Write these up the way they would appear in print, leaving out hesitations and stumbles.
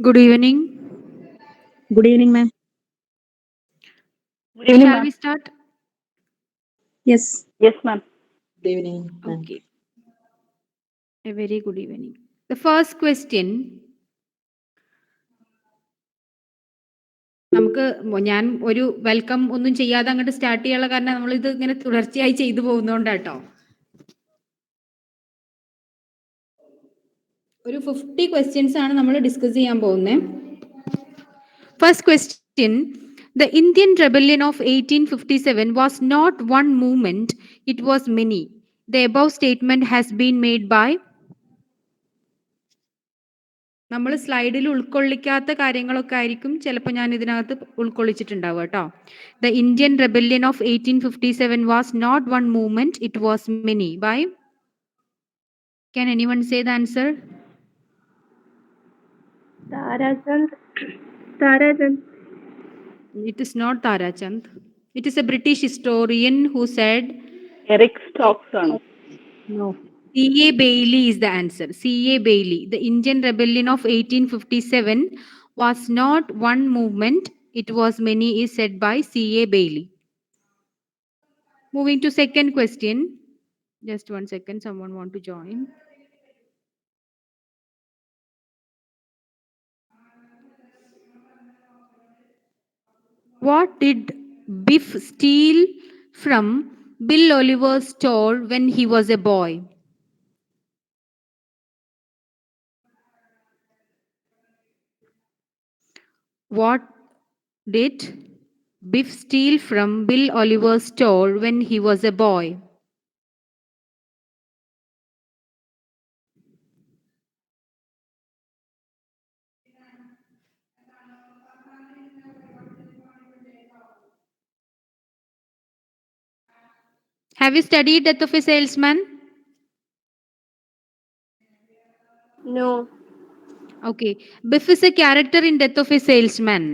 Good evening. Good evening, ma'am. Good evening, Shall ma'am. we start? Yes. Yes, ma'am. Good evening, ma'am. Okay. A very good evening. The first question, നമുക്ക് ഞാൻ ഒരു welcome ഒന്നും ചെയ്യാതെ അങ്ങോട്ട് start ചെയ്യാനുള്ള കാരണം നമ്മൾ ഇത് ഇങ്ങനെ തുടർച്ചയായി ചെയ്തു പോകുന്നോണ്ടാട്ടോ. ഒരു 50 ക്വസ്റ്റ്യൻസ് ആണ് നമ്മൾ ഡിസ്കസ് ചെയ്യാൻ പോകുന്നത്. First question, the Indian rebellion of 1857 was not one movement, it was many. The above statement has been made by. നമ്മൾ സ്ലൈഡിൽ ഉൾക്കൊള്ളിക്കാത്ത കാര്യങ്ങളൊക്കെ ആയിരിക്കും ചിലപ്പോൾ ഞാൻ ഇതിനകത്ത് ഉൾക്കൊള്ളിച്ചിട്ടുണ്ടാവുക കേട്ടോ. The Indian rebellion of 1857 was not one movement, it was many. By, can anyone say the answer? Tarachand. It is not Tarachand. It is a British historian who said. Eric Stokes ആണ്. No. C.A. Bailey is the answer. C.A. Bailey. The Indian rebellion of 1857 was not one movement, it was many, is said by C.A. Bailey. Moving to second question. Just 1 second, someone want to join. What did Biff steal from Bill Oliver's store when he was a boy? What did Biff steal from Bill Oliver's store when he was a boy? Have you studied Death of a Salesman? No. Okay. Biff is a character in Death of a Salesman.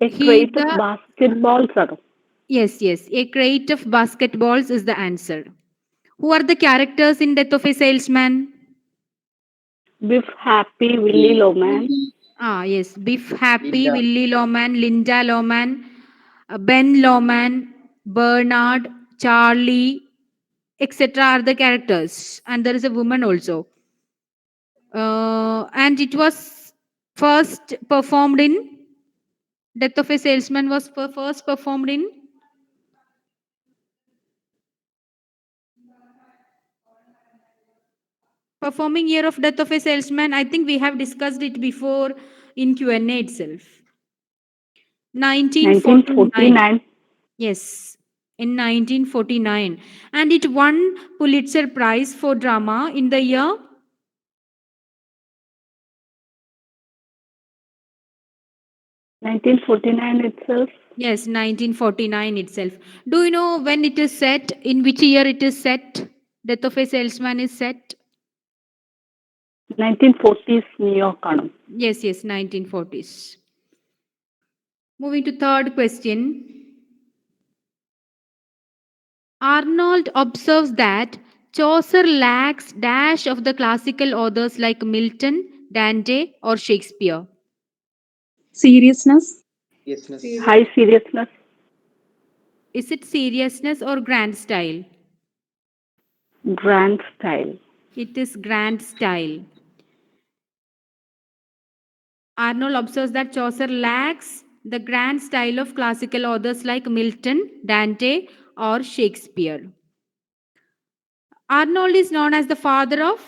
A crate of basketballs ആണ്. Yes. A crate of basketballs is the answer. Who are the characters in Death of a Salesman? Biff, Happy, Willie Loman. Yes. Biff, Happy, Willie Loman, Linda Loman, Ben Loman, Bernard, Charlie, etc. are the characters. And there is a woman also. And it was first performed in. Death of a Salesman was first performed in. Performing year of Death of a Salesman, I think we have discussed it before in Q&A itself. 1949. Yes, in 1949. And it won Pulitzer Prize for drama in the year. 1949 itself. Yes, 1949 itself. Do you know when it is set? In which year it is set? Death of a Salesman is set. 1940s New York ആണ്. Yes, 1940s. Moving to third question. Arnold observes that Chaucer lacks dash of the classical authors like Milton, Dante, or Shakespeare. Seriousness. High seriousness. Is it seriousness or grand style? Grand style. It is grand style. Arnold observes that Chaucer lacks the grand style of classical authors like Milton, Dante, or Shakespeare. Arnold is known as the father of.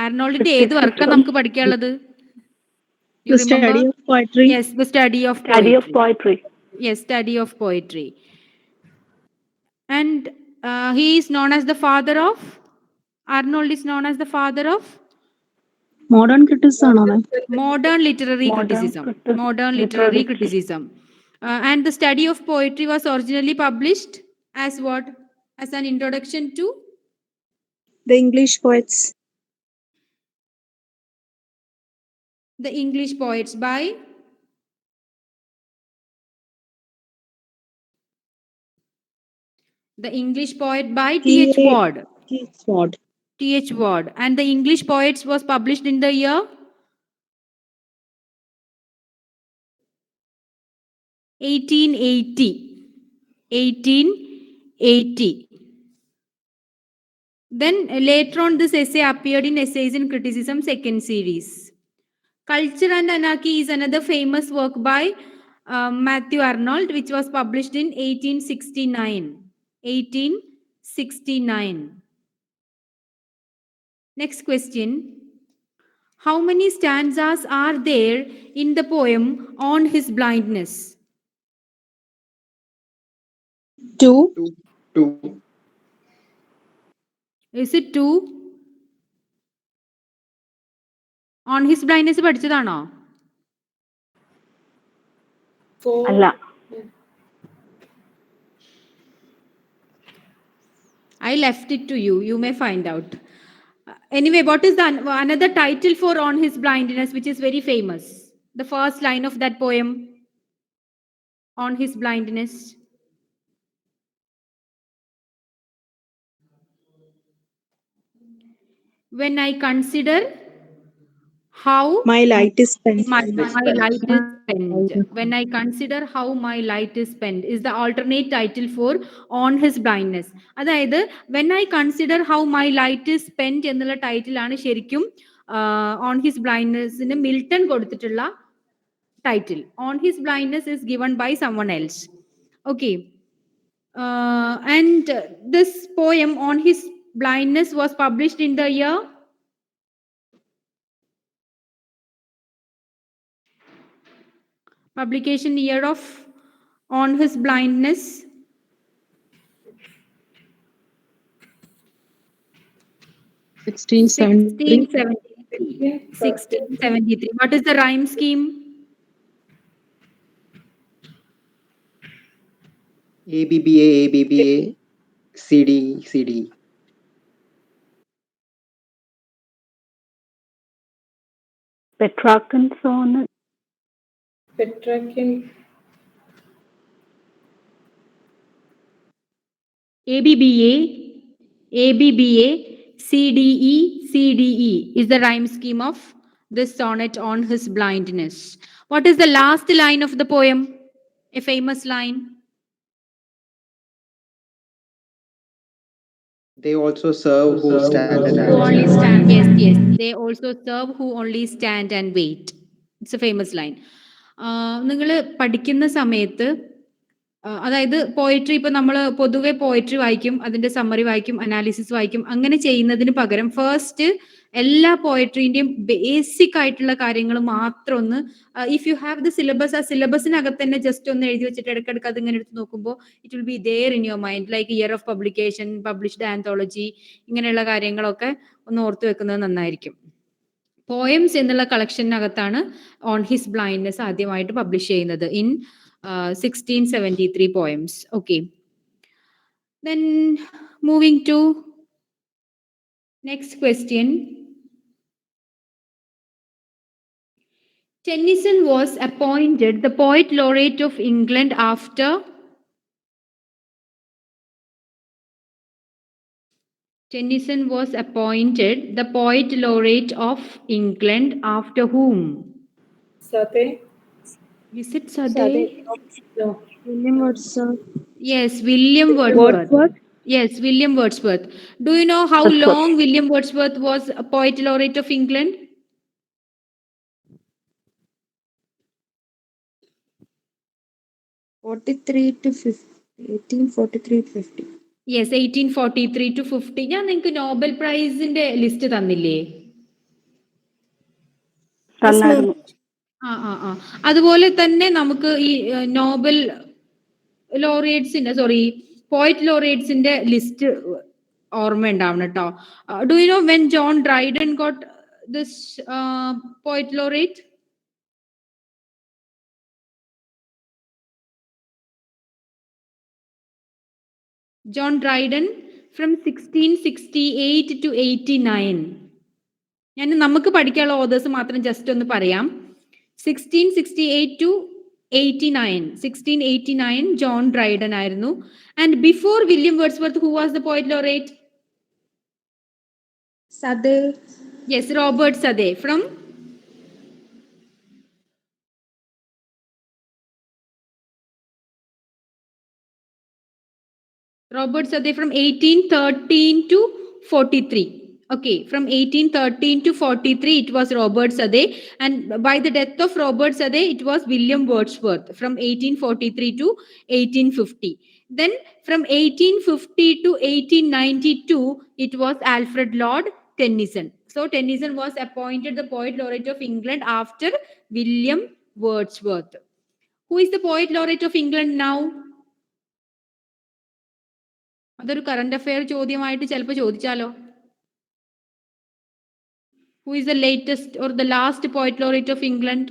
ആർണോൾഡിന്റെ ഏത് വർക്കാണ് നമുക്ക് പഠിക്കാനുള്ളത്? You The remember? study of poetry. Yes, the study of poetry. Study of poetry. Yes, study of poetry. And he is known as the father of. Arnold is known as the father of Modern criticism ആണോ ma'am? modern literary criticism. Modern literary criticism. And the study of poetry was originally published as what? As an introduction to. The English poets. The English poets by. The English poet by T.H. Ward. T.H. Ward. T.H. Ward. And the English poets was published in the year 1880. 1880. Then later on, this essay appeared in Essays in Criticism, second series. Culture and Anarchy is another famous work by Matthew Arnold, which was published in 1869. 1869. Next question. How many stanzas are there in the poem On His Blindness? 2. Two. Is it 2? On His Blindness പഠിച്ചതാണോ? അല്ല. I left it to you. You may find out. Anyway, what is the another title for On His Blindness, which is very famous? The first line of that poem, On His Blindness. When I consider how My light is spent. my light is spent. When I consider how my light is spent is the alternate title for On His Blindness. അതായത് when I consider how my light is spent എന്നുള്ള ടൈറ്റിലാണ് ശരിക്കും On His Blindness ന് Milton കൊടുത്തിട്ടുള്ള title. On His Blindness is given by someone else. Okay. And this poem On His Blindness was published in the year publication year of On His Blindness. Sixteen 1673. What is the rhyme scheme? ABBA, ABBA, CD, CD. Petrarchan sonnet. ABBA, ABBA, CDE, CDE is the rhyme scheme of this sonnet On His Blindness. What is the last line of the poem? A famous line. They also serve who stand and Who only wait. stand. Yes, yes. They also serve who only stand and wait. It's a famous line. നിങ്ങൾ പഠിക്കുന്ന സമയത്ത് അതായത് poetry ഇപ്പൊ നമ്മൾ പൊതുവെ poetry വായിക്കും, അതിന്റെ summary വായിക്കും, അനാലിസിസ് വായിക്കും. അങ്ങനെ ചെയ്യുന്നതിന് പകരം ഫസ്റ്റ് എല്ലാ പോയട്രീന്റെയും ബേസിക് ആയിട്ടുള്ള കാര്യങ്ങൾ മാത്രം ഒന്ന് if you have the syllabus, ആ സിലബസിനകത്ത് തന്നെ ജസ്റ്റ് ഒന്ന് എഴുതി വെച്ചിട്ട് ഇടയ്ക്കിടയ്ക്ക് അത് ഇങ്ങനെ എടുത്ത് നോക്കുമ്പോൾ it will be there in your mind, like year of publication, published anthology, ഇങ്ങനെയുള്ള കാര്യങ്ങളൊക്കെ ഒന്ന് ഓർത്ത് വെക്കുന്നത് നന്നായിരിക്കും. പോയംസ് എന്നുള്ള കളക്ഷനകത്താണ് ഓൺ ഹിസ് ബ്ലൈൻഡ്നെസ് ആദ്യമായിട്ട് പബ്ലിഷ് ചെയ്യുന്നത് in 1673 poems. Okay. Then moving to next question. Tennyson was appointed the poet laureate of England after Tennyson was appointed the poet laureate of England after whom? Sade. Is it Sade? No. William Wordsworth. Yes, William Wordsworth. Yes, William Wordsworth. Do you know how Wordsworth. long William Wordsworth was a poet laureate of England? 43 to 50. 1843 to 50. Yes, 1843 to 50. ഞാൻ നിങ്ങൾക്ക് Nobel പ്രൈസിന്റെ list തന്നില്ലേ? തന്നായിരുന്നു. അതുപോലെ തന്നെ നമുക്ക് ഈ Nobel ലോറിയേറ്റ്സിന്റെ പോയിറ്റ് ലോറിയേറ്റ്സിന്റെ list ഓർമ്മ ഉണ്ടാവണം കേട്ടോ. Do you know when John Dryden got this poet laureate? John Dryden from 1668 to 89. ഞാൻ നമുക്ക് പഠിക്കാനുള്ള ഓതേഴ്സ് മാത്രം ജസ്റ്റ് ഒന്ന് പറയാം. 1668 to 1689 John Dryden ആയിരുന്നു. And before William Wordsworth, who was the poet laureate? Sadeh. Yes, Robert Sadeh from Robert Sadeh from 1813 to 43. Okay, from 1813 to 43, it was Robert Sadeh. And by the death of Robert Sadeh, it was William Wordsworth from 1843 to 1850. Then from 1850 to 1892, it was Alfred Lord Tennyson. So Tennyson was appointed the Poet Laureate of England after William Wordsworth. Who is the Poet Laureate of England now? അതൊരു current affair ചോദ്യമായിട്ട് ചിലപ്പോൾ ചോദിച്ചാലോ. Who is the latest or the last poet laureate of England?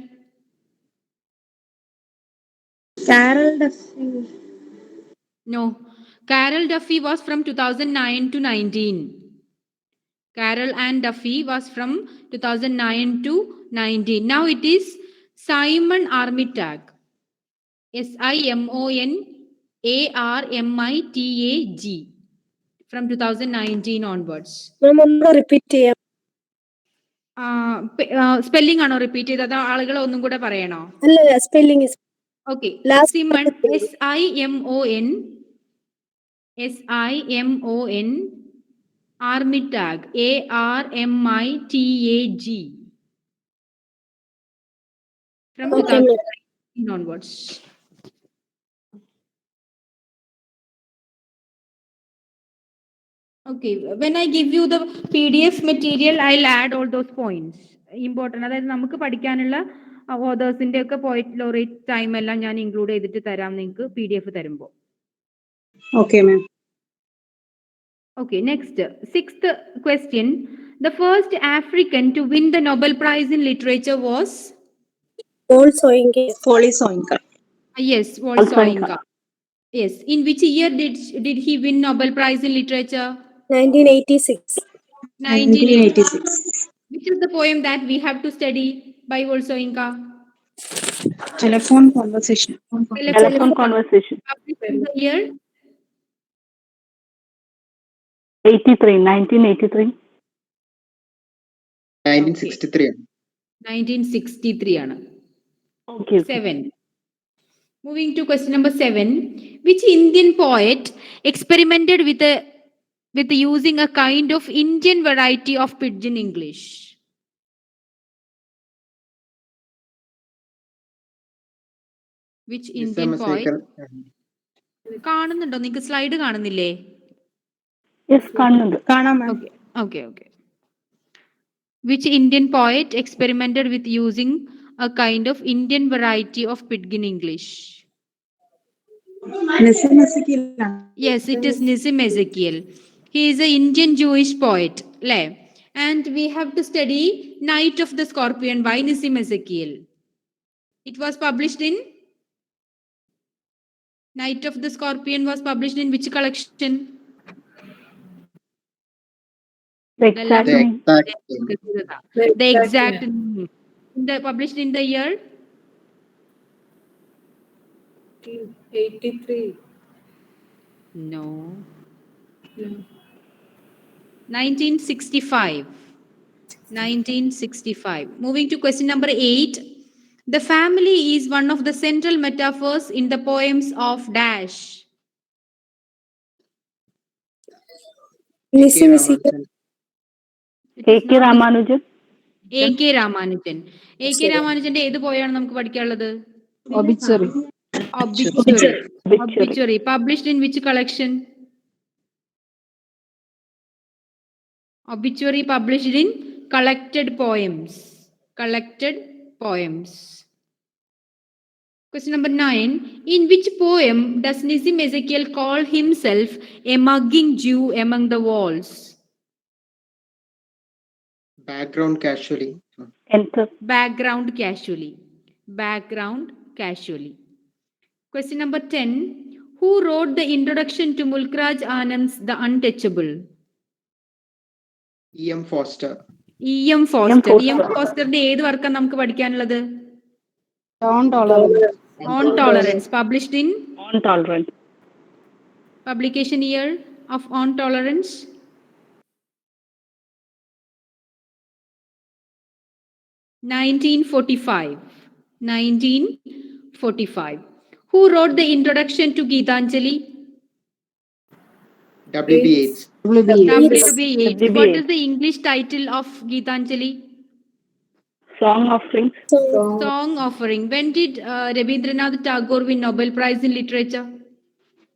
Carol Duffy. No. Carol Duffy was from 2009 to 19. Carol Ann Duffy was from 2009 to 19. Now it is Simon Armitage. SIMONARMITAG from 2019 onwards. Repeat ചെയ്യാം. Spelling ആണോ repeat ചെയ്തത്? ആളുകൾ ഒന്നും കൂടെ പറയണോ? അല്ല, spelling. Okay. Last Simon, spelling. SIMON Armitage, ARMITAG from Okay, 2019 onwards. Okay, when I give you the PDF material, I'll add all those points. Important. അതായത് നമുക്ക് പഠിക്കാനുള്ള ഓതേഴ്സിന്റെ ഒക്കെ പോയിന്റ് ലോറേറ്റ് ടൈം എല്ലാം ഞാൻ ഇൻക്ലൂഡ് ചെയ്തിട്ട് തരാം നിങ്ങൾക്ക് PDF തരുമ്പോൾ. Okay, ma'am. Okay, next, sixth question. The first African to win the Nobel Prize in Literature was? Paul Soyinka. Yes, Soyinka. Yes. In which year did he win Nobel Prize in Literature? 1986. 1986. Which is the poem that we have to study by Soyinka? Telephone conversation. Telephone conversation. Published in the year? 1983. 1963. 1963 ആണ്. Okay. 7. Moving to question number 7. Which Indian poet experimented with using a kind of Indian variety of pidgin English? Which Indian poet? കാണുന്നുണ്ടോ? നിങ്ങൾക്ക് slide കാണുന്നില്ലേ? Yes, കാണുന്നുണ്ട്. Okay. Which Indian poet experimented with using a kind of Indian variety of pidgin English? Yes, it is Nissim Ezekiel. He is an Indian Jewish poet. And we have to study Night of the Scorpion by Nissim Ezekiel. It was published in Night of the Scorpion was published in which collection? The exact name. The exact name. Published in the year? 83. No. 1965. 1965. Moving to question number 8. The family is one of the central metaphors in the poems of Dash. A.K. Ramanujan. A.K. Ramanujan. A.K. Ramanujan's ഏത് പോയാണ് നമുക്ക് പഠിക്കാനുള്ളത്? Obituary. Published in which collection? Obituary published in Collected Poems. Question number 9. In which poem does Nissim Ezekiel call himself a mugging Jew among the walls? Background casually. Enter. Background casually. Question number 10. Who wrote the introduction to Mulkraj Anand's The Untouchable? E.M. Foster. E.M. Fosterന്റെ ഏത് വർക്കാണ് നമുക്ക് പഠിക്കാനുള്ളത്? John Dollar. On Tolerance, published in On tolerance. publication year of On Tolerance. (1945). 1945. Who wrote the introduction to Gitanjali? W.B. Yeats. W.B. Yeats. W.B. What Yeats. is the English title of Gitanjali? Song offerings. Song Offering. When did Rabindranath Tagore win Nobel Prize in Literature?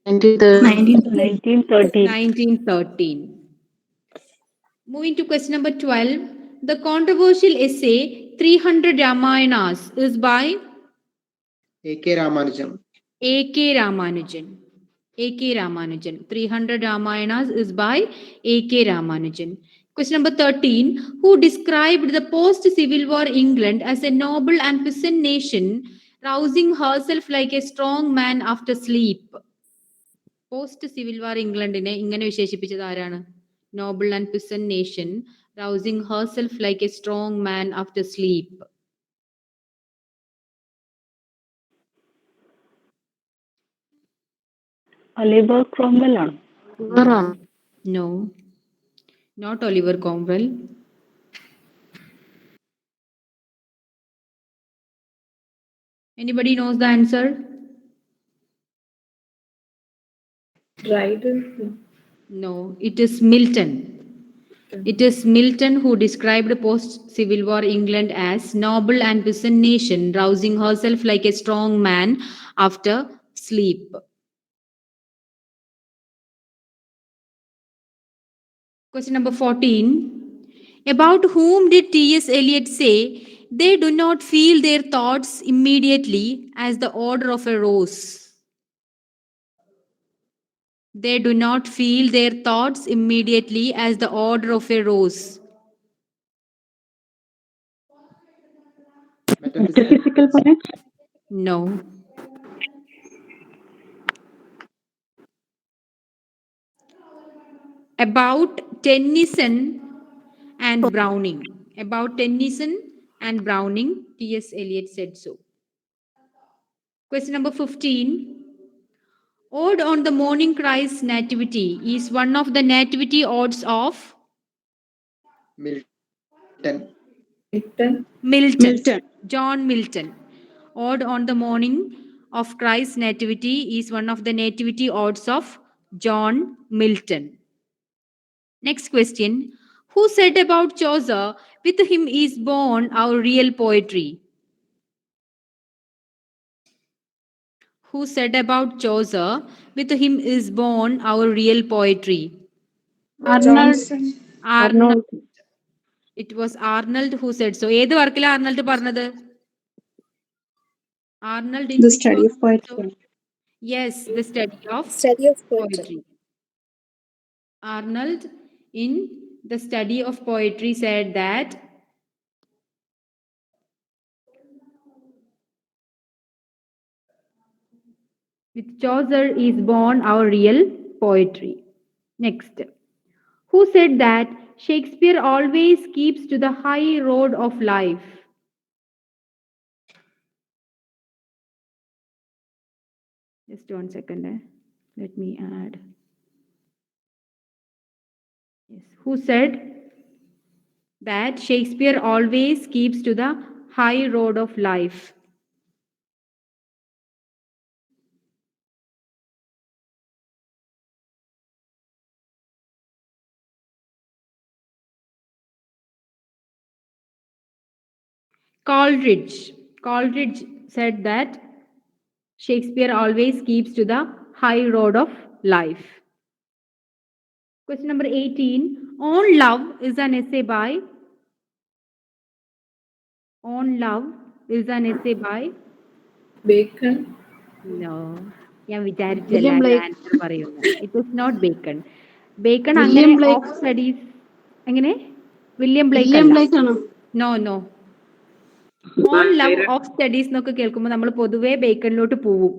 1913. 1913. Moving to question number 12. The controversial essay 300 Ramayanas is by A.K. Ramanujan. A.K. Ramanujan. A.K. Ramanujan. 300 Ramayanas is by A.K. Ramanujan. Question number 13. Who described the post-Civil War England as a noble and peasant nation, rousing herself like a strong man after sleep? Post-Civil War ഇംഗ്ലണ്ടിനെ ഇങ്ങനെ വിശേഷിപ്പിച്ചത് ആരാണ്? Noble and peasant nation, rousing herself like a strong man after sleep. Oliver Cromwell ആണ്. No, not Oliver Cromwell. Anybody knows the answer? Dryden. No, it is Milton. It is Milton who described post-Civil War England as noble and peasant nation, rousing herself like a strong man after sleep. Question number 14. About whom did T.S. Eliot say, they do not feel their thoughts immediately as the odor of a rose? They do not feel their thoughts immediately as the odor of a rose. Metaphysical points. No. About Tennyson and Browning. About Tennyson and Browning, T.S. Eliot said so. Question number 15. Ode on the Morning Christ's Nativity is one of the nativity odes of Milton. Milton. John Milton. Ode on the Morning of Christ's Nativity is one of the nativity odes of John Milton. Next question. Who said about Chaucer, with him is born our real poetry? Who said about Chaucer, with him is born our real poetry? Johnson. Arnold. It was Arnold who said so. ഏത് വർക്കിലാ ആർണൾഡ് പറഞ്ഞത്? Arnold in The which study work of said so? poetry. Yes, the study of Study of poetry. poetry. Arnold in the study of poetry said that with Chaucer is born our real poetry. Next. Who said that Shakespeare always keeps to the high road of life? Just 1 second. Let me add. Yes. Who said that Shakespeare always keeps to the high road of life? Coleridge said that Shakespeare always keeps to the high road of life. Question number 18. On Love is an essay by? On Love is an essay by? Bacon. No. ഞാൻ വിചാരിച്ചല്ല answer പറയുന്നത്. It was not bacon. Bacon അങ്ങനെ of studies എങ്ങനെ? William Blake അല്ല. No. On love of studies എന്നൊക്കെ കേൾക്കുമ്പോൾ നമ്മൾ പൊതുവെ ബേക്കണിലോട്ട് പോവും.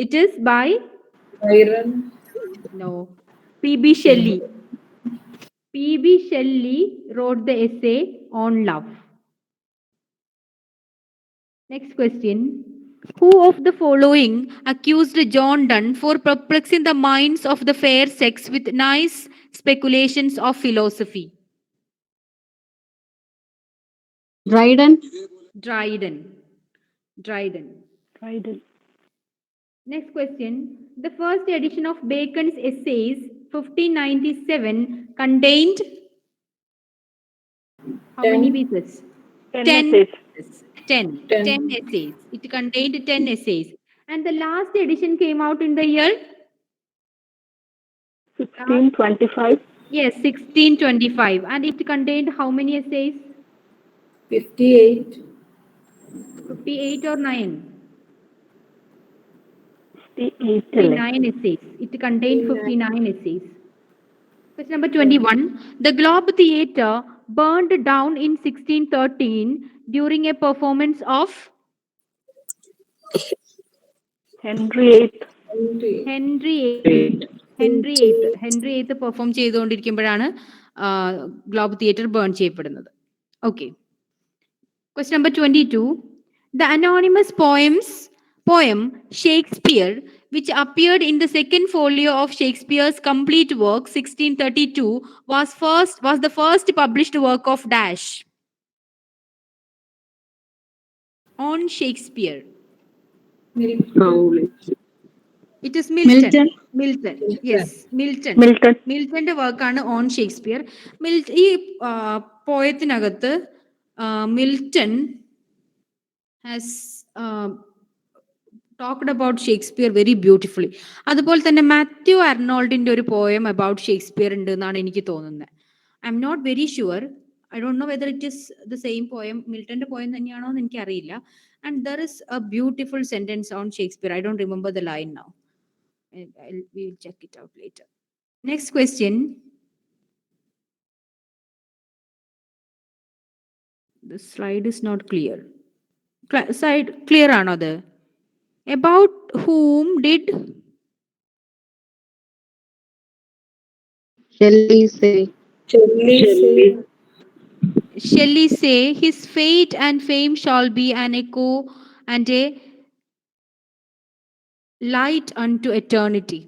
It is by no P.B. Shelley. P.B. Shelley wrote the essay on love. Next question. Who of the following accused John Donne for perplexing the minds of the fair sex with nice speculations of philosophy? Dryden. Dryden. Dryden. Dryden. Next question. The first edition of Bacon's Essays, 1597, contained how many pieces? 10 10 essays. pieces. 10 essays. It contained 10 essays. And the last edition came out in the year? 1625. Yes, 1625. And it contained how many essays? 58. 58 or 9? 58 59 essays. It contained 59 essays. Question number 21. The Globe Theatre burned down in 1613 during a performance of Henry VIII. Henry eighth perform ചെയ്തുകൊണ്ടിരിക്കുമ്പോഴാണ് Globe theatre burn ചെയ്യപ്പെടുന്നത്. Okay. Question number 22. The anonymous poem Shakespeare, which appeared in the second folio of Shakespeare's complete work 1632, was the first published work of Dash on Shakespeare. It is Milton. Milton. Yes, Milton. മിൽട്ടന്റെ വർക്കാണ് on Shakespeare. ഈ പോയത്തിനകത്ത് Milton has talked about Shakespeare very beautifully. അതുപോലെ തന്നെ മാത്യു അർണോൾഡിന്റെ ഒരു poem about Shakespeare ഉണ്ട് എന്നാണ് എനിക്ക് തോന്നുന്നത്. I'm not very sure. I don't know whether it is the same poem, മിൽട്ടന്റെ പോയം തന്നെയാണോ എന്ന് എനിക്കറിയില്ല. And there is a beautiful sentence on Shakespeare. I don't remember the line now. We will check it out later. Next question. The slide is not clear. Slide clear ആണോ അത്? About whom did Shelley say his fate and fame shall be an echo and a light unto eternity?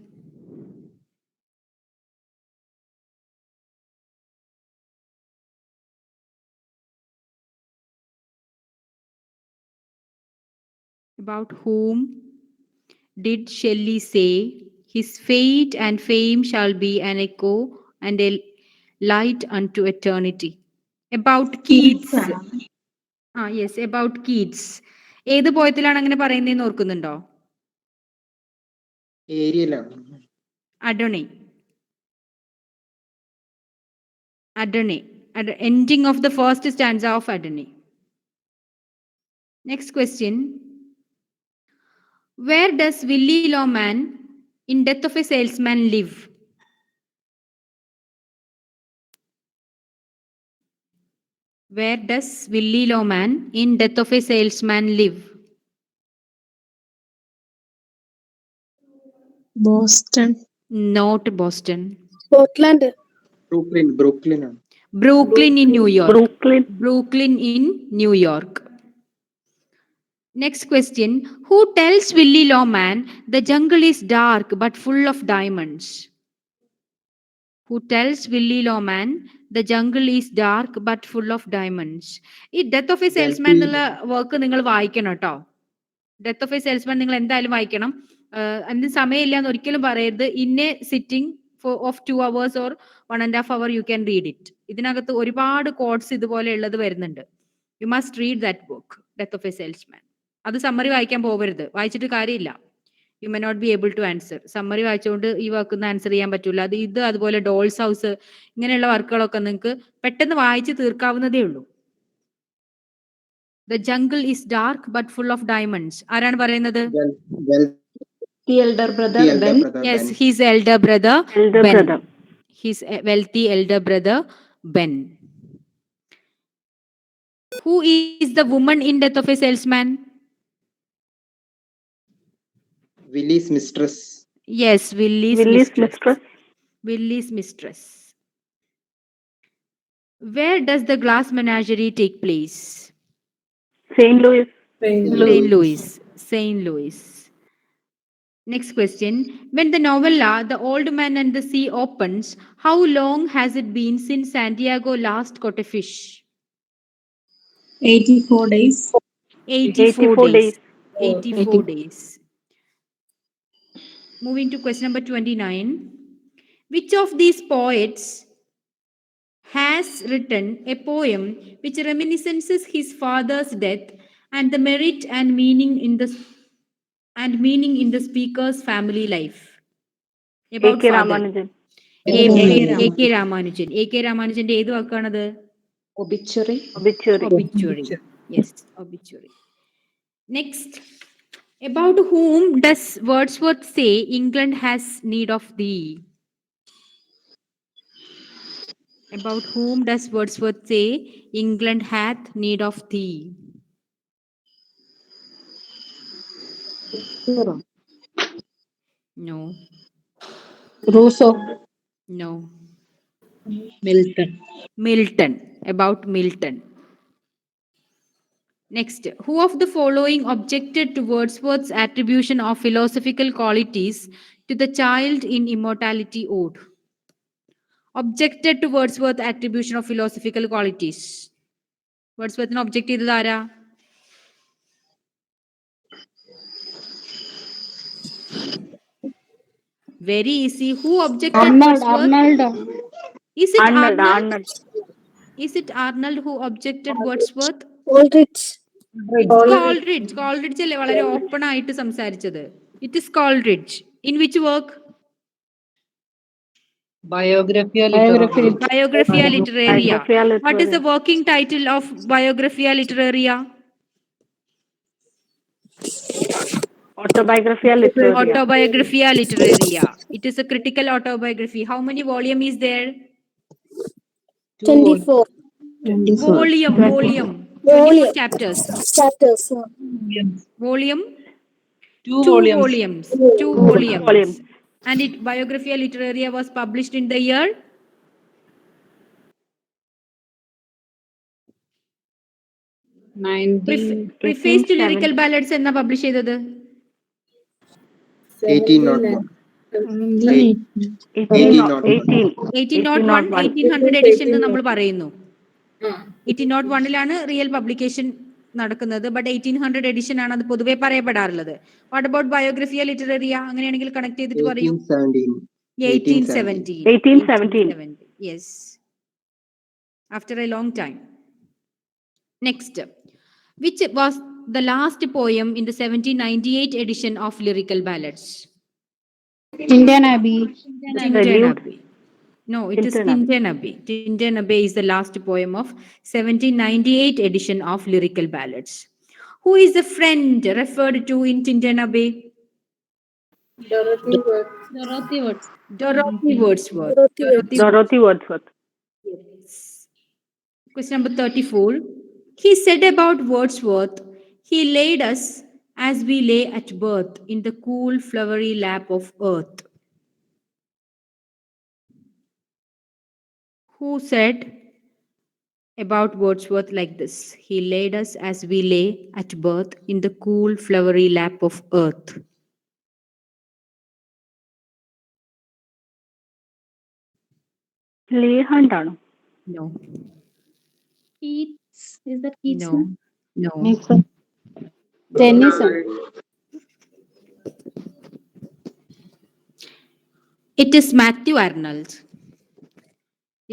About whom did Shelley say his fate and fame shall be an echo and a light unto eternity? About Keats. Yes, about Keats. ഏത് പോയത്തിലാണ് അങ്ങനെ പറയുന്നതെന്ന് ഓർക്കുന്നുണ്ടോ? ഏരിയലാണ്. Adonai. Ending of the first stanza of Adonai. Next question. Where does Willie Loman in Death of a Salesman live? Where does Willie Loman in Death of a Salesman live? Boston. Not Boston. Scotland. Brooklyn ആണ്. Brooklyn in New York. Brooklyn. Brooklyn in New York. Next question. Who tells Willie Loman the jungle is dark but full of diamonds? Who tells Willie Loman the jungle is dark but full of diamonds? ഈ death of a salesman എന്നുള്ള work നിങ്ങൾ വായിക്കണം കേട്ടോ. Death of a salesman നിങ്ങൾ എന്തായാലും വായിക്കണം. അതിന് സമയമില്ല എന്ന് ഒരിക്കലും പറയരുത്. In A sitting of 2 hours or 1.5 hours you can read it. ഇതിനകത്ത് ഒരുപാട് കോഡ്സ് ഇതുപോലെ ഉള്ളത് വരുന്നുണ്ട്. You must read that book, death of a salesman. അത് സമ്മറി വായിക്കാൻ പോകരുത്. വായിച്ചിട്ട് കാര്യമില്ല. You may not be able to answer. Summary വായിച്ചുകൊണ്ട് ഈ വർക്കൊന്നും ആൻസർ ചെയ്യാൻ പറ്റില്ല. ഇത് അതുപോലെ ഡോൾസ് ഹൗസ് ഇങ്ങനെയുള്ള വർക്കുകളൊക്കെ നിങ്ങൾക്ക് പെട്ടെന്ന് വായിച്ച് തീർക്കാവുന്നതേ ഉള്ളൂ. The jungle is dark but full of diamonds. ആരാണ് പറയുന്നത്? The elder brother Ben. Yes, his elder brother Ben. His wealthy elder brother Ben. Who is the woman in Death of a Salesman? Willie's mistress. Yes, Willie's mistress. Willie's mistress. Where does the Glass Menagerie take place? St. Louis. St. Louis. Next question. When the novella The Old Man and the Sea opens, how long has it been since Santiago last caught a fish? 84 days. 84 84 days. days. 84 days. Moving to question number 29. Which of these poets has written a poem which reminisces his father's death and the merit and meaning in the speaker's family life? About A.K. father. Ramanujan. A.K. Ramanujan. A.K. Ramanujan ഏത് വാക്കാണത്? Obituary. Obituary. Obituary. Yes, obituary. Next. About whom does Wordsworth say England has need of thee? About whom does Wordsworth say England hath need of thee? No. Rousseau. No. Milton. Milton. About Milton. Next, who of the following objected to Wordsworth's attribution of philosophical qualities to the child in Immortality Ode? Objected to Wordsworth's attribution of philosophical qualities. Wordsworth object ചെയ്തത് ആരാ? Very easy. Who objected Wordsworth? Is it Arnold. Arnold? Arnold. Is it Arnold who objected Wordsworth? Aldrich. It's Coleridge. Coleridge അല്ലേ വളരെ open ആയിട്ട് സംസാരിച്ചത്. It is Coleridge. In which work? Biographia Biographia Literaria. Biographia Literaria. What is the working title of Biographia Literaria? Autobiographia Literaria. Autobiographia Literaria. It is a critical autobiography. How many volume is there? 24 Volume. 24 chapters. chapters. Volume? Two Two volumes. volumes. Two Two volumes. volumes. And it Biographia Literaria was published in the year? Preface to Lyrical Ballads എന്നാ publish ചെയ്തത്? 1801. 1801 1800 edition എന്ന് നമ്മൾ പറയുന്നു. 1801 real publication നടക്കുന്നത്. But 1800 edition ആണ് അത് പൊതുവെ പറയപ്പെടാറുള്ളത്. What about ബയോഗ്രഫിയ ലിറ്റററിയ? അങ്ങനെയാണെങ്കിൽ കണക്ട് ചെയ്തിട്ട് പറയൂ. 1817. 1817. Yes. After a long time. Next. Which was the last poem in the 1798 edition of Lyrical Ballads? Indian Abbey. Tintern Abbey. No, it is Tintern Abbey. Tintern Abbey. Tintern Abbey is the last poem of 1798 edition of Lyrical Ballads. Who is the friend referred to in Tintern Abbey? Dorothy Wordsworth. Dorothy Wordsworth. Yes. Question number 34. He said about Wordsworth, he laid us as we lay at birth in the cool, flowery lap of earth. Who said about Wordsworth like this? He laid us as we lay at birth in the cool, flowery lap of earth. Leigh Hunt ആണോ? No. Keats. Is that Keats? No. Tennyson. It is Matthew Arnold.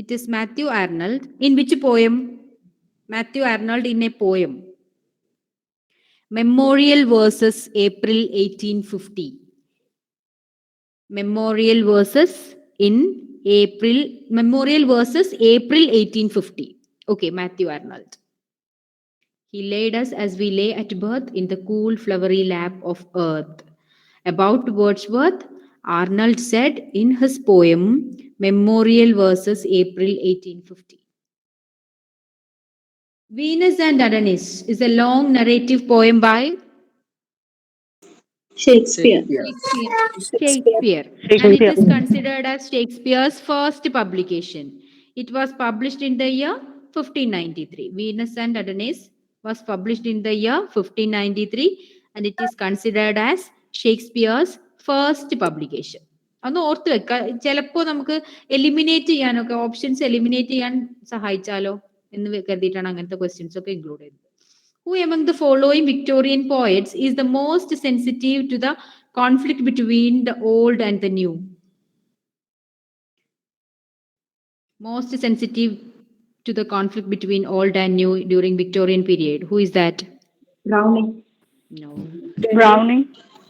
It is Matthew Arnold. In which poem? Matthew Arnold in a poem. Memorial verses April 1850. Memorial verses April 1850. Okay, Matthew Arnold. He laid us as we lay at birth in the cool, flowery lap of earth. About Wordsworth, Arnold said in his poem, Memorial verses April 1850. Venus and Adonis is a long narrative poem by Shakespeare. Shakespeare. And it is considered as Shakespeare's first publication. It was published in the year 1593. Venus and Adonis was published in the year 1593 and it is considered as Shakespeare's first publication. ഒന്ന് ഓർത്ത് വെക്ക, ചിലപ്പോൾ നമുക്ക് eliminate ചെയ്യാനൊക്കെ options eliminate ചെയ്യാൻ സഹായിച്ചാലോ എന്ന് കരുതിയിട്ടാണ് അങ്ങനത്തെ ക്വസ്റ്റ്യൻസ് ഒക്കെ ഇൻക്ലൂഡ് ചെയ്തത്. Who among the following Victorian poets is the most sensitive to the conflict between the old and the new? Most sensitive to the conflict between old and new during Victorian period. Who is that? Browning. No. Browning.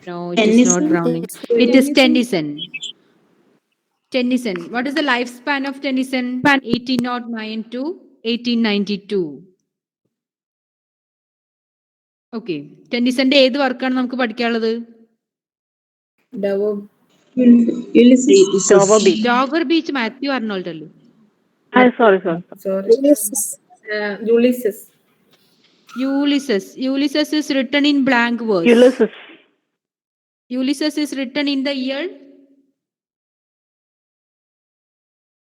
No, it is not Browning. It is Tennyson. Tennyson. What is the lifespan of Tennyson? 1809 to 1892. Okay, ടെന്നിസന്റെ ഏത് വർക്കാണ് നമുക്ക് പഠിക്കാനുള്ളത്? Ulysses. Dover Beach. Dover beach Matthew Arnold അല്ലേ? Sorry. Ulysses. Ulysses. Ulysses is written in blank verse. Ulysses is written in the year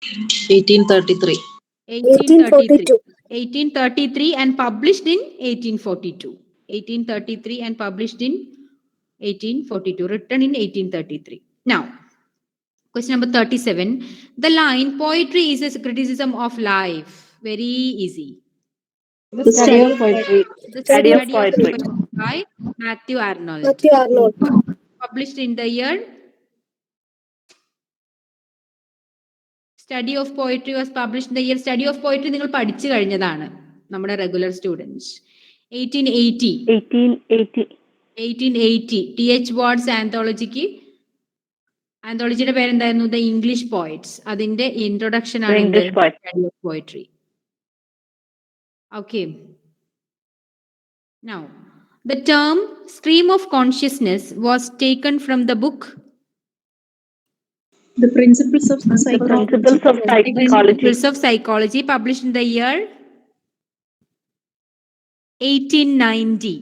1833. 1842. 1833 and published in 1842. 1833 and published in 1842. Written in 1833. Now, question number 37. The line poetry is a criticism of life. Very easy. The study of poetry. The Study of study poetry. by Matthew Arnold. Matthew Arnold. Published in the year. Study of poetry was published in the year. Study of poetry നിങ്ങൾ പഠിച്ചു കഴിഞ്ഞതാണ് നമ്മുടെ regular students. 1880. 1880 TH wards ആന്തോളജിയുടെ പേരെന്തായിരുന്നു? The English poets. അതിന്റെ introduction ആണ് study of poetry. Okay, now the term stream of consciousness was taken from the book The Principles of Psychology. Principles of Psychology, published in the year 1890.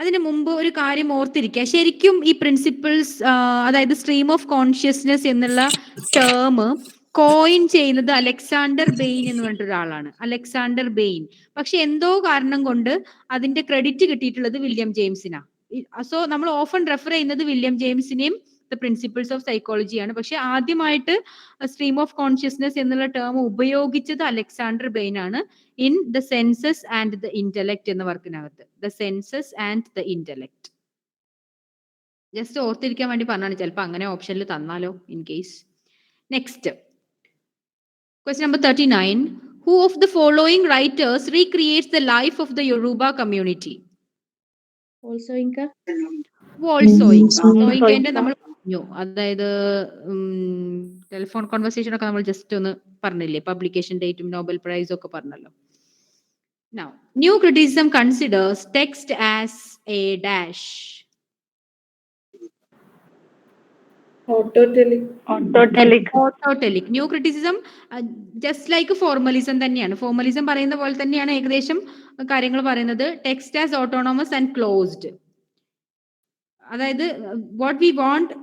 അതിന് മുമ്പ് ഒരു കാര്യം ഓർത്തിരിക്കുക, ശരിക്കും ഈ പ്രിൻസിപ്പിൾസ് അതായത് സ്ട്രീം ഓഫ് കോൺഷ്യസ്നെസ് എന്നുള്ള ടേം കോയിൻ ചെയ്യുന്നത് അലക്സാണ്ടർ ബെയിൻ എന്ന് പറഞ്ഞിട്ട് ഒരാളാണ്. Alexander Bain. പക്ഷെ എന്തോ കാരണം കൊണ്ട് അതിന്റെ ക്രെഡിറ്റ് കിട്ടിയിട്ടുള്ളത് വില്യം ജെയിംസിനാ. സോ നമ്മൾ ഓഫൺ റെഫർ ചെയ്യുന്നത് വില്യം ജെയിംസിനെയും ദ പ്രിൻസിപ്പിൾസ് ഓഫ് സൈക്കോളജിയാണ്. പക്ഷെ ആദ്യമായിട്ട് സ്ട്രീം ഓഫ് കോൺഷ്യസ്നെസ് എന്നുള്ള ടേം ഉപയോഗിച്ചത് അലക്സാണ്ടർ ബെയിൻ ആണ് in the senses and the intellect എന്ന വർക്കിനകത്ത്. The senses and the intellect. Just ഓർത്തിരിക്കാൻ വേണ്ടി പറഞ്ഞാണ്, ചിലപ്പോൾ അങ്ങനെ ഓപ്ഷനിൽ തന്നാലോ in case. Next question number 39. Who of the following writers recreates the life of the Yoruba community? Soyinka. Soyinka നമ്മൾ പറഞ്ഞു, അതായത് ടെലിഫോൺ കോൺവെർസേഷൻ ഒക്കെ നമ്മൾ ജസ്റ്റ് ഒന്ന് പറഞ്ഞില്ലേ, പബ്ലിക്കേഷൻ ഡേറ്റും നോബൽ പ്രൈസും ഒക്കെ പറഞ്ഞല്ലോ. Now, new criticism considers text as a dash. Autotelic. New criticism just like formalism തന്നെയാണ്. ഫോർമലിസം പറയുന്ന പോലെ തന്നെയാണ് ഏകദേശം കാര്യങ്ങൾ പറയുന്നത്. Text as autonomous and closed. അതായത് what we want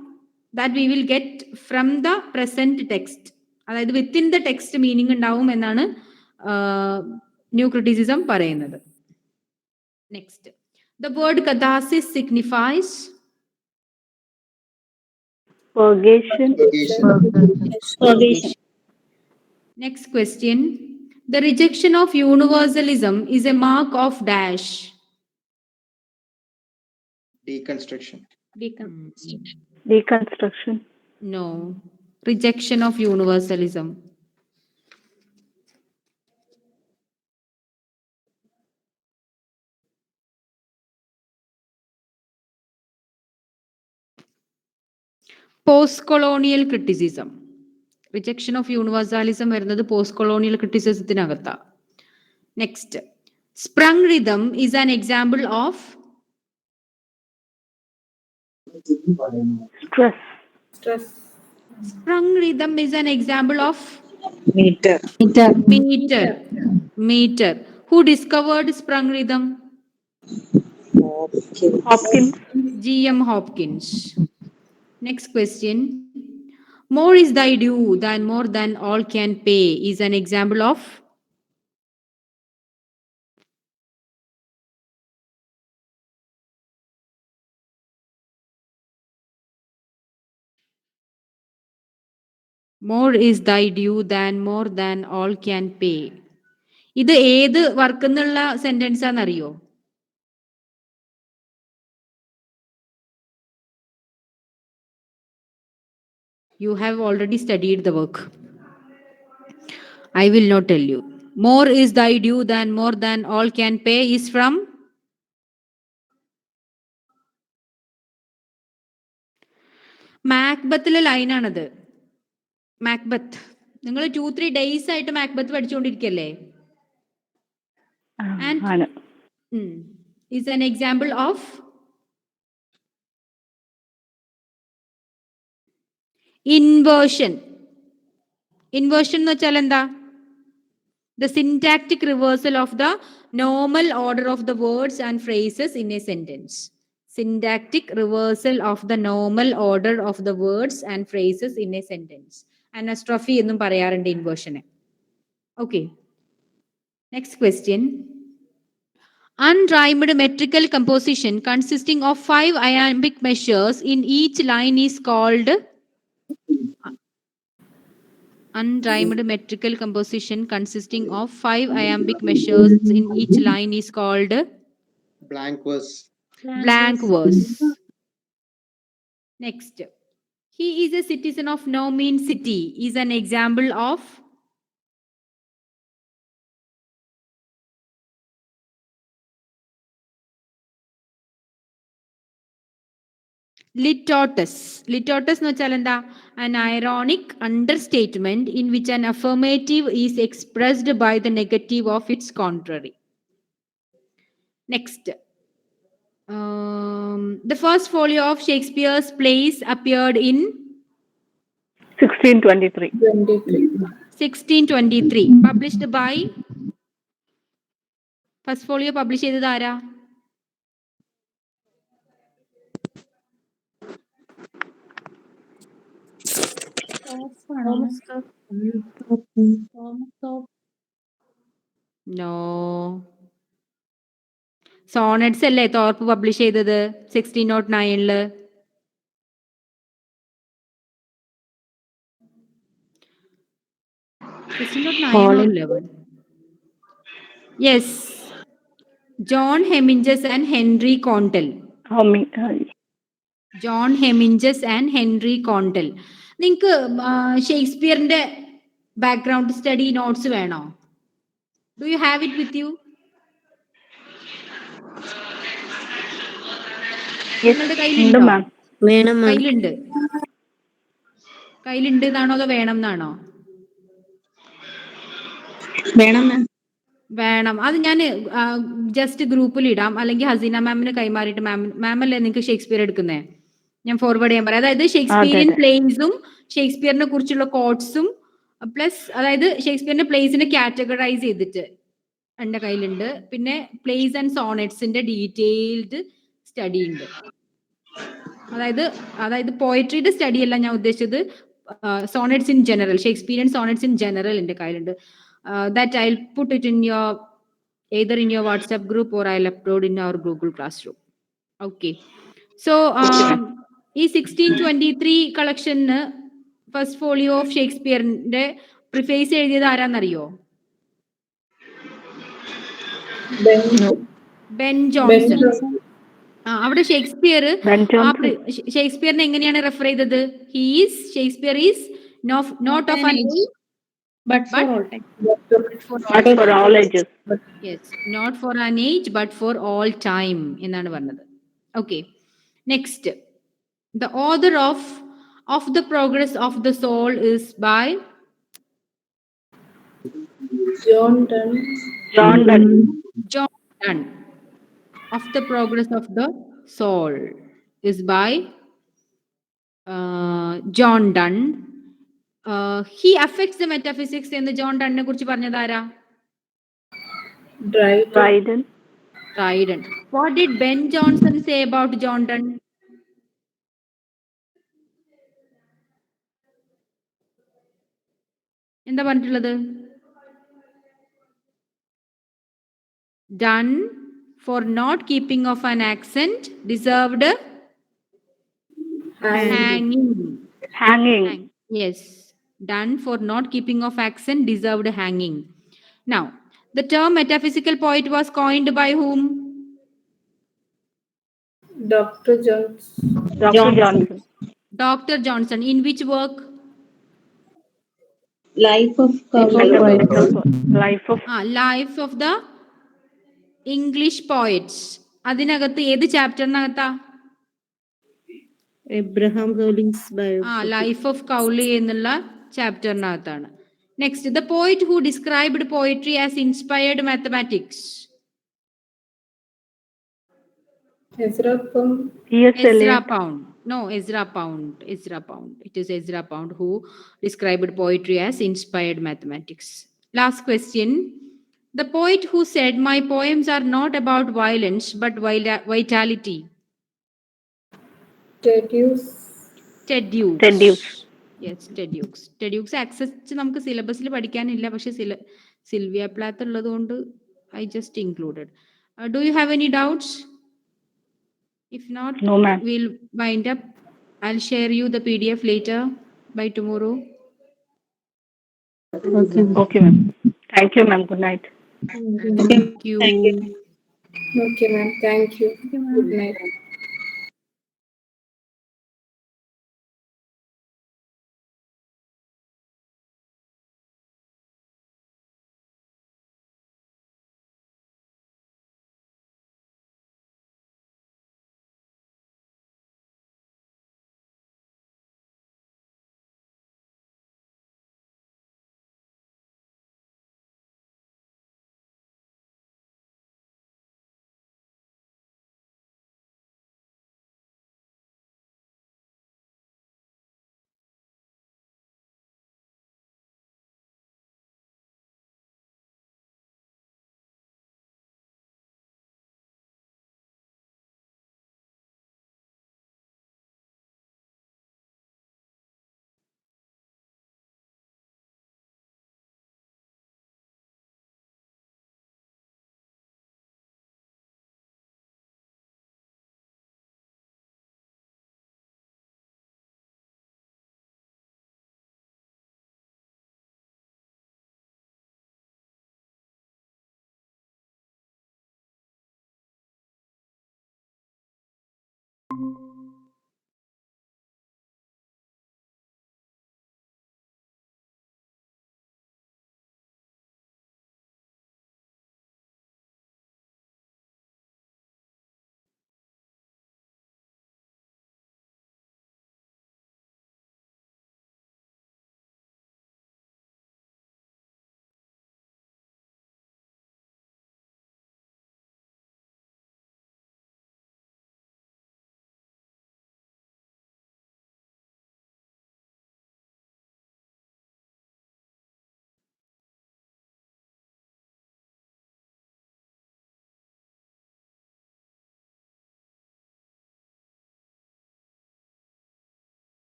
that we will get from the present text, അതായത് within the text meaning ഉണ്ടാവും എന്നാണ് ന്യൂ ക്രിറ്റിസിസം പറയുന്നത്. Next, the word catharsis signifies Purgation. Next question. The rejection of universalism is a mark of dash. Deconstruction. Deconstruction. No. Rejection of universalism. Post-colonial criticism. Rejection of universalism വരുന്നത് post colonial ക്രിറ്റിസിസത്തിനകത്താ. Next, sprung rhythm is an example of Stress. sprung rhythm is an example of Meter. meter. Who discovered sprung rhythm? Hopkins. G.M. Hopkins. Next question. More is thy due than more than all can pay is an example of More is thy due than more than all can pay. ഇത് ഏത് work എന്നുള്ള sentence ആണെന്നറിയോ? You have already studied the work. I will not tell you. More is thy due than more than all can pay is from മാക്ബത്തിലെ ലൈനാണത്. Macbeth. നിങ്ങൾ 2-3 days ആയിട്ട് Macbeth പഠിച്ചുകൊണ്ടിരിക്കല്ലേ? ആണ്. Is an example of inversion. Inversion എന്ന് വെച്ചാൽ എന്താ? The syntactic reversal of the normal order of the words and phrases in a sentence. Syntactic reversal of the normal order of the words and phrases in a sentence. Anastrophe എന്നും പറയാറുണ്ട് inversion. Okay. Next question. Unrhymed metrical composition consisting of 5 iambic measures in each line is called unrhymed metrical composition consisting of 5 iambic measures in each line is called Blank verse. blank verse. Next. He is a citizen of no mean city is an example of litotus. Litotus എന്ന് വെച്ചാൽ എന്താ? An ironic understatement in which an affirmative is expressed by the negative of its contrary. Next. The first folio of Shakespeare's plays appeared in 1623. 1623. Published by first folio publish ചെയ്തത് ആരാ? No. Sonnets അല്ലേ Thorpe publish ചെയ്തത് 1609 1609 Yes. John Heminges and Henry Condell. John Heminges and Henry Condell. നിങ്ങൾക്ക് ഷേക്സ്പിയറിന്റെ background study notes വേണോ? Do you have it with you? നിങ്ങളുടെ കയ്യിലുണ്ടോ? കയ്യിലുണ്ട് എന്നാണോ അതോ വേണം എന്നാണോ? വേണം. അത് ഞാൻ ജസ്റ്റ് ഗ്രൂപ്പിൽ ഇടാം, അല്ലെങ്കിൽ ഹസീന മാമിന് കൈമാറിയിട്ട് മാമല്ലേ നിങ്ങൾക്ക് ഷേക്സ്പിയർ എടുക്കുന്നേ, ഞാൻ ഫോർവേഡ് ചെയ്യാൻ പറയാം. അതായത് ഷേക്സ്പിയറിയൻ പ്ലേസും ഷേക്സ്പിയറിനെ കുറിച്ചുള്ള കോട്ട്സും പ്ലസ് അതായത് ഷേക്സ്പിയറിന്റെ പ്ലേസിനെ കാറ്റഗറൈസ് ചെയ്തിട്ട് എൻ്റെ കയ്യിലുണ്ട്. പിന്നെ പ്ലേസ് ആൻഡ് സോണറ്റ്സിന്റെ ഡീറ്റെയിൽഡ് സ്റ്റഡി ഉണ്ട്. അതായത് പോയട്രിയുടെ സ്റ്റഡി അല്ല ഞാൻ ഉദ്ദേശിച്ചത്, sonnets in general, Shakespearean sonnets in general എൻ്റെ കയ്യിലുണ്ട്. That I'll put it in your either in your WhatsApp group or I'll upload in our Google Classroom. Okay. So ഈ 1623 കളക്ഷന് first folio of ഷേക്സ്പിയറിന്റെ preface എഴുതിയത് ആരാന്നറിയോ? Ben Jonson. അവിടെ ഷേക്സ്പിയറിനെ എങ്ങനെയാണ് റെഫർ ചെയ്തത്? Shakespeare is not of an age but for all time. For all ages. Yes, not for an age but for all time എന്നാണ് പറഞ്ഞത്. Okay. Next. The author of the progress of the soul is by John Donne. Of the progress of the soul is by John Donne. He affects the metaphysics എന്ന് John ഡണ്ണിനെ കുറിച്ച് പറഞ്ഞത് ആരാ? Dryden. What did Ben Jonson say about John Donne? എന്താ പറഞ്ഞിട്ടുള്ളത്? Done for not keeping of an accent deserved hanging. Yes, done for not keeping of accent deserved hanging. Now, the term metaphysical poet was coined by whom? Dr. Jones. Dr. Johnson. Dr. Johnson. In which work? Life of Metaphysical life of Life of the English poets. അതിനകത്ത് ഏത് ചാപ്റ്ററിനകത്താ? Abraham Lincoln's biography. Life of Cowley എന്നുള്ള ചാപ്റ്ററിനകത്താണ്. Next, the poet who described poetry as inspired mathematics. Ezra Pound. Ezra Pound. No, Ezra Pound. Ezra Pound. It is Ezra Pound who described poetry as inspired mathematics. Last question. The poet who said, "My poems are not about violence but vitality." Ted Hughes. Yes, Ted Hughes. Ted Hughes access നമുക്ക് സിലബസിൽ പഠിക്കാനില്ല, പക്ഷെ Sylvia പ്ലാത്ത് ഉള്ളത് കൊണ്ട് I just included. Do you have any doubts? If not, No, ma'am. we'll wind up. I'll share you the PDF later by tomorrow. Okay, ma'am. Thank you, ma'am. Good night. Thank you. Okay, ma'am. Thank you. Good night.